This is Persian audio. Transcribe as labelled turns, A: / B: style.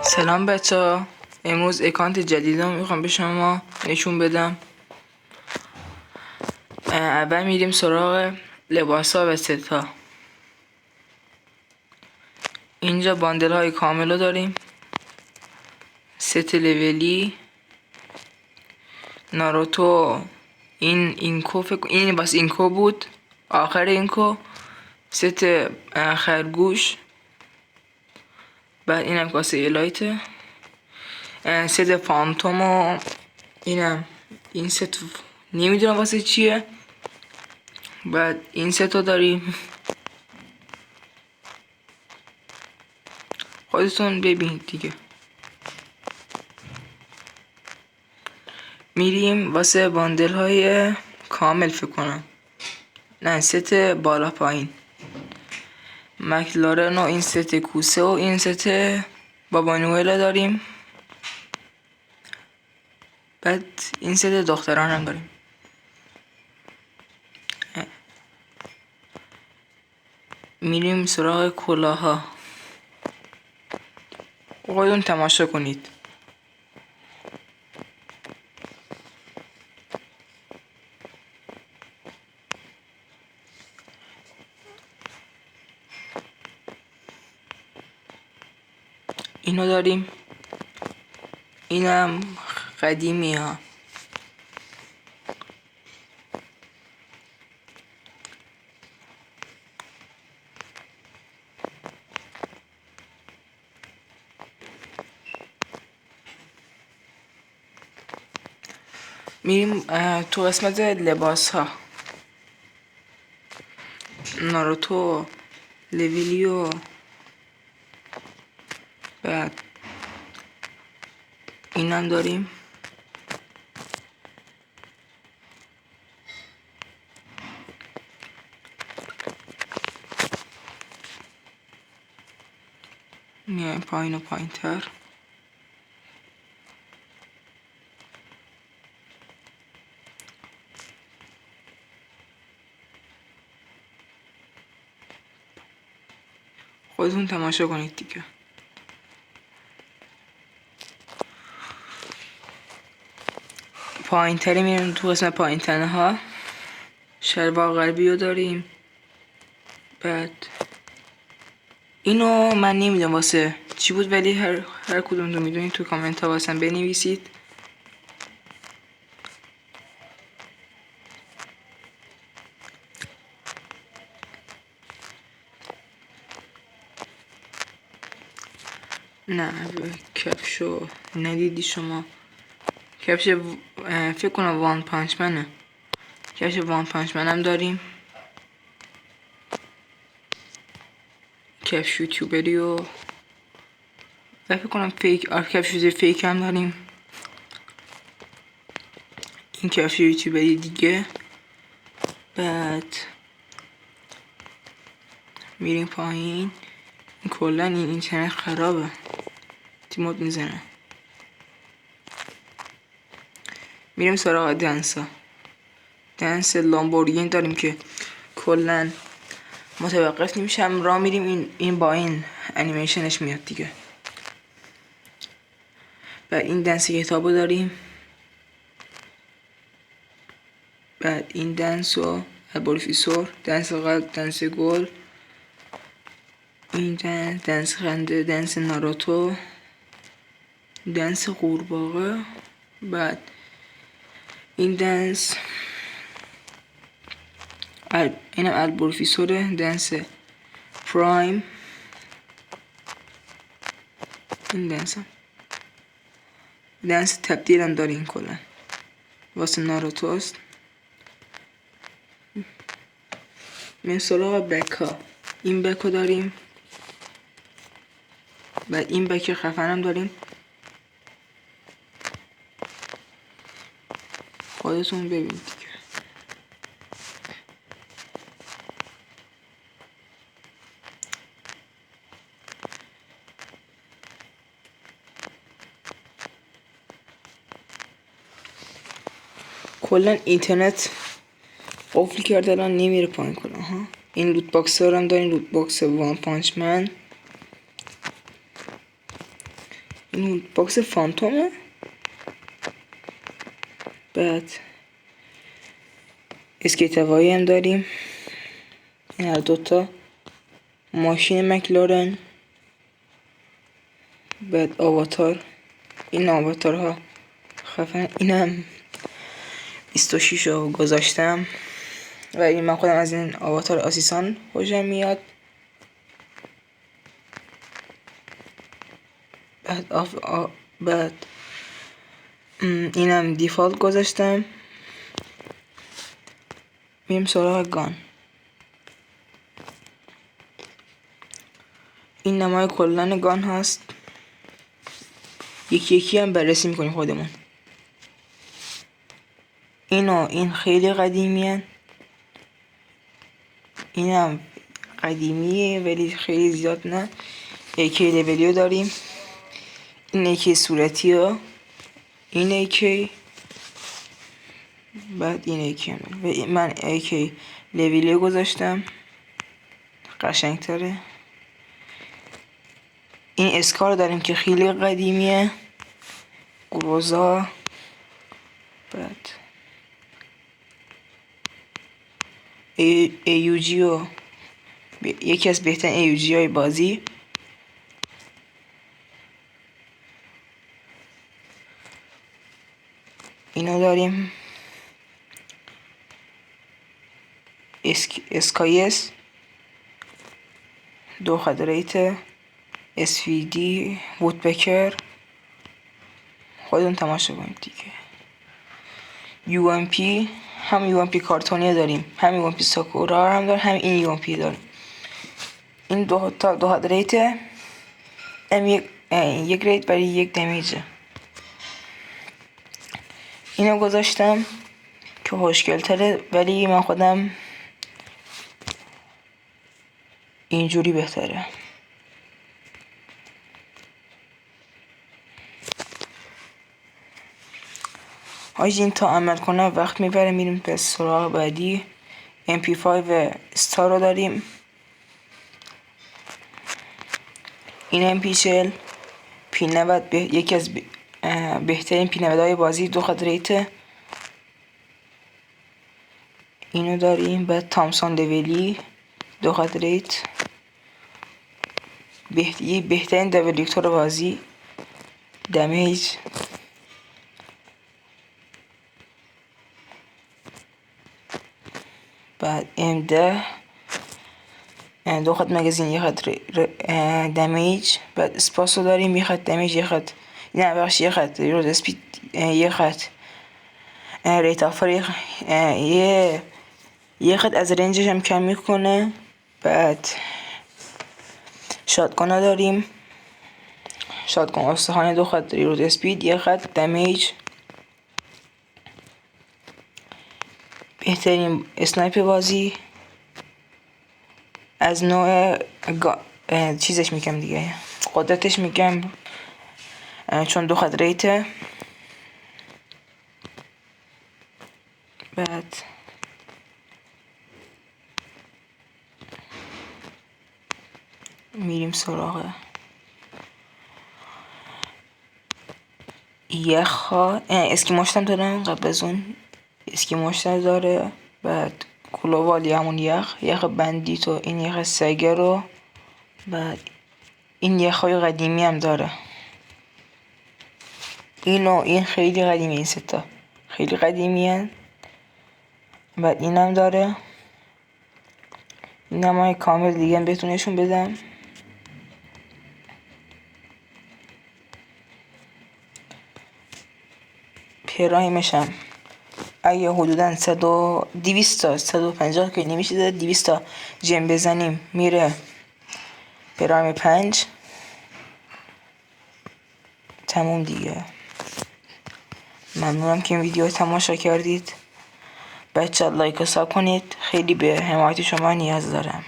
A: سلام بچه ها، امروز اکانت جدیدم میخوام به شما نشون بدم. اول میریم سراغ لباس ها و ست ها. اینجا باندل های کامل رو داریم. ست لولی ناروتو، اینکو این بس اینکو بود، آخر اینکو ست خرگوش. بعد اینم کاسه الایته، ست فانتوم و این ست نمیدونم واسه چیه. بعد این ست رو داریم، خودتون ببینید دیگه. میریم واسه باندل های کامل، فکر کنم نه ست بالا پایین. مکلارن و این ست کوسه و این ست بابا نوئل داریم. بعد این ست دختران هم داریم. میریم سراغ کلاها، خودتون تماشا کنید. اینو داریم، اینم قدیمی ها. میریم تو قسمت لباس ها. ناروتو، لویلیو، بعد اینم داریم. میایم پایین و پایین تر. خودتون تماشا کنید دیگه. پایین تری میریم تو قسمت پایین تنه ها. شلوار غربی رو داریم. بعد اینو من نمیدونم واسه چی بود، ولی هر کدوم رو میدونید تو کامنت ها واسم بنویسید. نه کفشو ندیدی شما؟ کفش فکر کنم وان پانچ منه. کفش وان پانچ من هم داریم. کفش یوتیوبری و فکر کنم کفش فیک هم داریم. این کفش یوتیوبری دیگه. بعد میریم پایین. کلا این اینترنت خرابه، تیموت میزنه. میریم سراغ دنس لامبورگین داریم که کلا متوقف نمیشم راه میریم. این با این انیمیشنش میاد دیگه. بعد این دنس کتابو داریم. بعد این دنس و پروفسور، دنس قلب، دنس گل، این دنس خنده، دنس ناروتو، دنس قورباغه. بعد این دنس اینم البروفیسوره، دنس پرایم. این دنس تبدیل هم داریم کلا واسه ناروتوست. من سراغ بکا، این بکو داریم. بعد این بک خفن هم داریم. خودتون ببینید دیگه. کلا اینترنت قفل کرده، الان نمیره پایین کلا ها. این لوت باکس هم داریم، لوت باکس وان پانچ من. این باکس فانتومه. بعد اسکیت هوایی هم داریم. این هر دوتا ماشین مکلارن. بعد آواتار، این آواتارها خفن. اینم 26 رو گذاشتم و این من خودم از این آواتار آسیسان خوشم میاد. بعد اینم دیفالت گذاشتم. میریم سراغ گان. این نمای کلن گان هست. یکی یکی هم بررسی میکنیم خودمون. این خیلی قدیمیه. اینم قدیمیه ولی خیلی زیاد نه. اکی لولیو داریم. این اکی صورتی ها. این اکی. بعد این اکی هم. من اکی لولیو گذاشتم، قشنگ تره. این اسکار داریم که خیلی قدیمیه، گروزا. بعد ایوجیو، یکی از بهترین ایوجی های بازی. اینو داریم. اسکایس، دو خدریت، SVD، وودپکر. خودتون تماشا کنید دیگه. UMP، هم UMP کارتونی داریم، هم UMP ساکورا هم داریم، هم این UMP داریم. این دو هدریته، یک ریت برای یک دمیجه. اینو گذاشتم که خوشگل تره ولی من خودم اینجوری بهتره. حاجی این تا عمل کنه وقت میبره. میریم به سراغ بعدی. MP5 استار رو داریم. این MP40 P90 یکی از بهترین P90 های بازی، دو خدریته. اینو داریم. بعد تامسون دویلی، دو خدریت، بهترین دویلیکتور بازی، دمیج. بعد M10 دو خط مگزین، یک خط دمیج. بعد اسپاسو داریم، یک خط دمیج، یک خط نه بخش، یک خط روز اسپید، یک خط ریت آفر، یک خط از رنجش هم کم میکنه. بعد شاتگان داریم. شاتگان استخوان، دو خط روز اسپید، یک خط دمیج. بهترین اسنایپ بازی از نوع چیزش میگم دیگه، قدرتش میگم، چون دو خط ریته. بعد میریم سراغ یخها. اسکیموش هم دارم، قبل از اون اسکیموش داره. بعد کلووالی همون یخ بندیت و این یخ سگه رو. بعد این یخهای قدیمی هم داره. این خیلی قدیمی، این ستا خیلی قدیمی هن. بعد این هم داره. این هم های کامل دیگه هم بهتون نشون بدم. پرایمش هم اگه حدودا 150 که نمیشه، 200 جم بزنیم میره پرایم 5. تموم دیگه. ممنونم که این ویدیو تماشا کردید. بچه لایک و ساب کنید، خیلی به حمایت شما نیاز دارم.